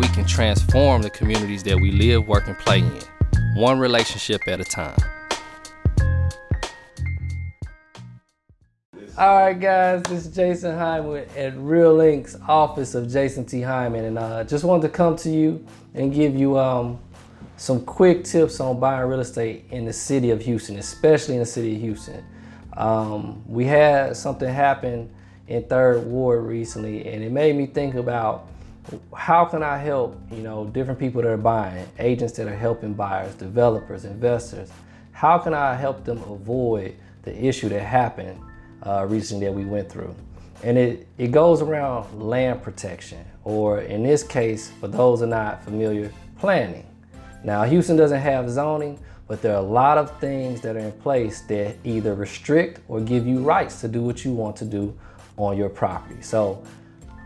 we can transform the communities that we live, work, and play in, one relationship at a time. All right, guys, this is Jason Hyman at Real Link's office of Jason T. Hyman, and just wanted to come to you and give you some quick tips on buying real estate in the city of Houston, especially in the city of Houston. We had something happen in 3rd Ward recently, and it made me think about how can I help, different people that are buying, agents that are helping buyers, developers, investors. How can I help them avoid the issue that happened recently that we went through? And it goes around land protection, or in this case, for those who are not familiar, planning. Now, Houston doesn't have zoning, but there are a lot of things that are in place that either restrict or give you rights to do what you want to do on your property. So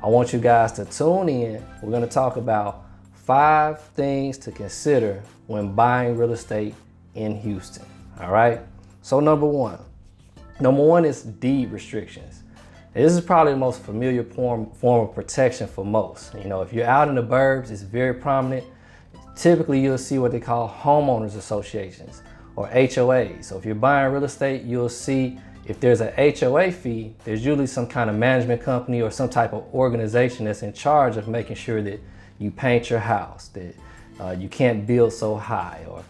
I want you guys to tune in. We're going to talk about 5 things to consider when buying real estate in Houston. All right. So number one is deed restrictions. This is probably the most familiar form of protection for most. If you're out in the burbs, it's very prominent. Typically, you'll see what they call homeowners associations or HOAs. So if you're buying real estate, you'll see if there's an HOA fee, there's usually some kind of management company or some type of organization that's in charge of making sure that you paint your house, that you can't build so high, or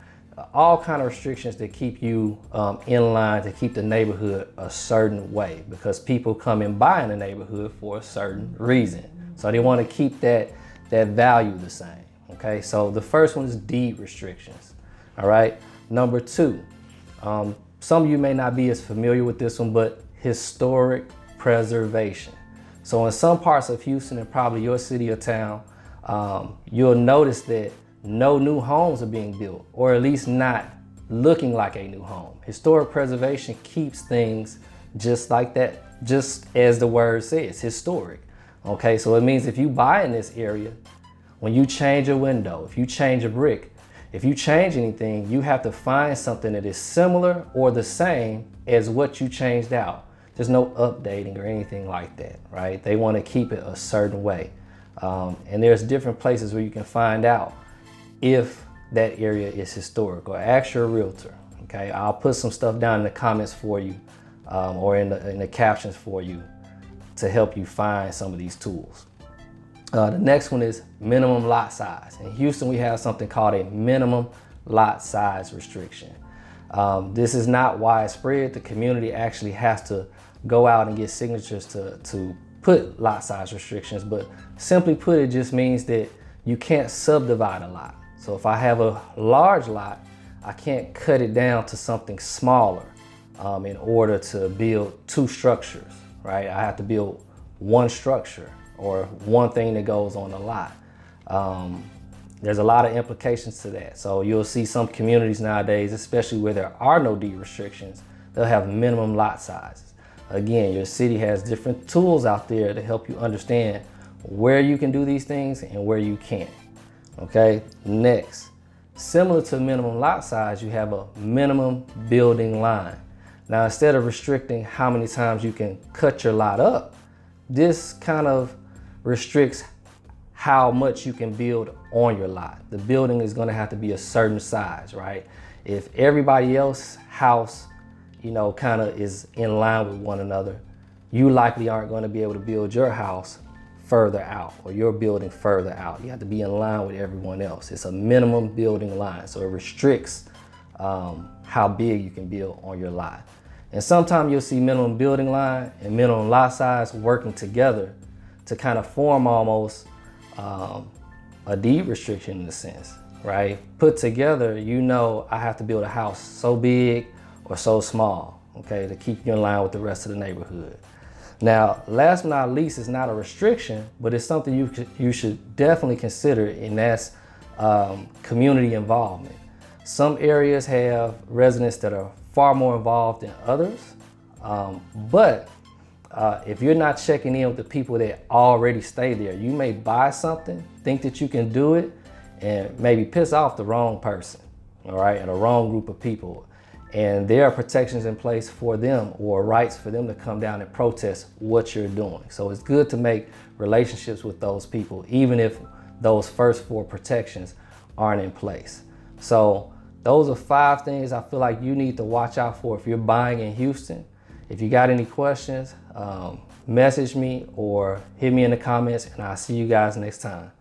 all kind of restrictions that keep you in line, to keep the neighborhood a certain way, because people come and buy in the neighborhood for a certain reason. So they want to keep that value the same. Okay, so the first one is deed restrictions. All right, number 2, some of you may not be as familiar with this one, but historic preservation. So in some parts of Houston, and probably your city or town, you'll notice that no new homes are being built, or at least not looking like a new home. Historic preservation keeps things just like that, just as the word says, historic. Okay, so it means if you buy in this area, when you change a window, if you change a brick, if you change anything, you have to find something that is similar or the same as what you changed out. There's no updating or anything like that, right? They want to keep it a certain way. And there's different places where you can find out if that area is historic, or ask your realtor. Okay, I'll put some stuff down in the comments for you, or in the captions for you, to help you find some of these tools. The next one is minimum lot size. In Houston, we have something called a minimum lot size restriction. This is not widespread. The community actually has to go out and get signatures to put lot size restrictions, but simply put, it just means that you can't subdivide a lot. So if I have a large lot, I can't cut it down to something smaller in order to build 2 structures, right? I have to build 1 structure, or one thing that goes on a lot. There's a lot of implications to that. So you'll see some communities nowadays, especially where there are no deed restrictions, they'll have minimum lot sizes. Again, your city has different tools out there to help you understand where you can do these things and where you can't. Okay, next, similar to minimum lot size, you have a minimum building line. Now, instead of restricting how many times you can cut your lot up, this kind of restricts how much you can build on your lot. The building is going to have to be a certain size, right? If everybody else's house, kind of is in line with one another, you likely aren't going to be able to build your house further out, or your building further out. You have to be in line with everyone else. It's a minimum building line, so it restricts how big you can build on your lot. And sometimes you'll see minimum building line and minimum lot size working together to kind of form almost a deed restriction in a sense, right? Put together, I have to build a house so big or so small, okay, to keep you in line with the rest of the neighborhood. Now, last but not least, it's not a restriction, but it's something you should definitely consider, and that's community involvement. Some areas have residents that are far more involved than others, but if you're not checking in with the people that already stay there, you may buy something, think that you can do it, and maybe piss off the wrong person, all right, and the wrong group of people. And there are protections in place for them, or rights for them to come down and protest what you're doing. So it's good to make relationships with those people, even if those first 4 protections aren't in place. So those are 5 things I feel like you need to watch out for if you're buying in Houston. If you got any questions, message me or hit me in the comments, and I'll see you guys next time.